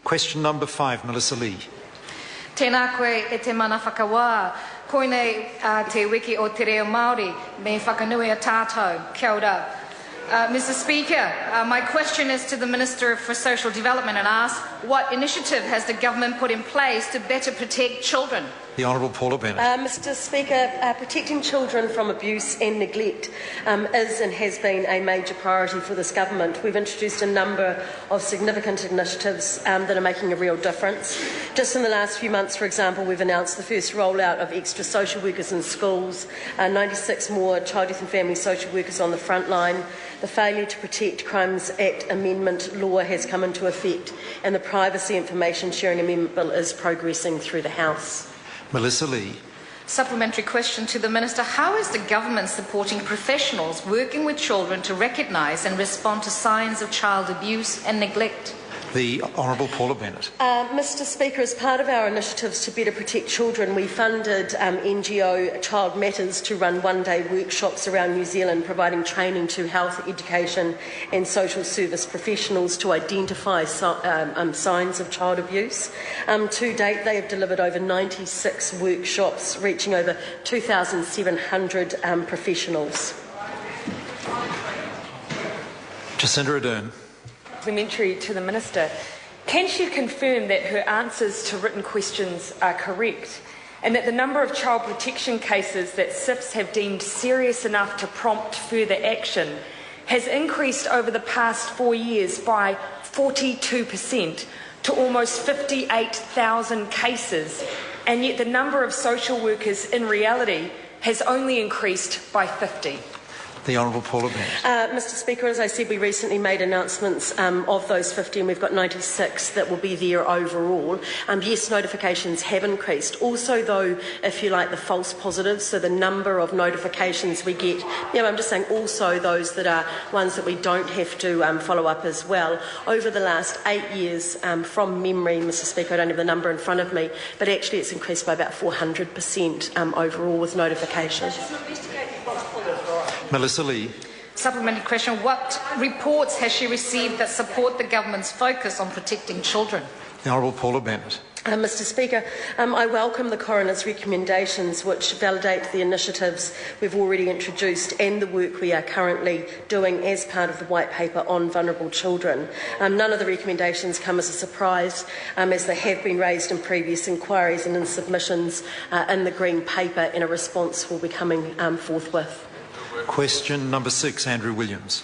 Question number 5, Melissa Lee. Tēnā koe e te mana whakawā. Koinei te wiki o te reo Māori, me whakanui a tātou. Kia ora. Mr. Speaker, my question is to the Minister for Social Development and asks, what initiative has the government put in place to better protect children? The Honourable Paula Bennett. Mr. Speaker, protecting children from abuse and neglect is and has been a major priority for this government. We've introduced a number of significant initiatives that are making a real difference. Just in the last few months, for example, we've announced the first rollout of extra social workers in schools, 96 more Child, Youth and Family social workers on the front line. The Failure to Protect Crimes Act amendment law has come into effect, and the Privacy Information Sharing Amendment Bill is progressing through the House. Melissa Lee. Supplementary question to the Minister. How is the government supporting professionals working with children to recognise and respond to signs of child abuse and neglect? The Honourable Paula Bennett. Mr. Speaker, as part of our initiatives to better protect children, we funded NGO Child Matters to run one-day workshops around New Zealand, providing training to health, education and social service professionals to identify signs of child abuse. To date, they have delivered over 96 workshops, reaching over 2,700 professionals. Jacinda Ardern. Supplementary to the Minister. Can she confirm that her answers to written questions are correct and that the number of child protection cases that SIFs have deemed serious enough to prompt further action has increased over the past 4 years by 42% to almost 58,000 cases, and yet the number of social workers in reality has only increased by 50? The Honourable Paula Bennett. Mr. Speaker, as I said, we recently made announcements of those 50, and we've got 96 that will be there overall. Yes, notifications have increased. Also, though, if you like, the false positives, so the number of notifications we get, I'm just saying also those that are ones that we don't have to follow up as well. Over the last 8 years, from memory, Mr. Speaker, I don't have the number in front of me, but actually it's increased by about 400% overall with notifications. Melissa Lee. Supplementary question. What reports has she received that support the government's focus on protecting children? The Honourable Paula Bennett. Mr. Speaker, I welcome the coroner's recommendations which validate the initiatives we've already introduced and the work we are currently doing as part of the White Paper on vulnerable children. None of the recommendations come as a surprise, as they have been raised in previous inquiries and in submissions in the Green Paper, and a response will be coming forthwith. Question number 6, Andrew Williams.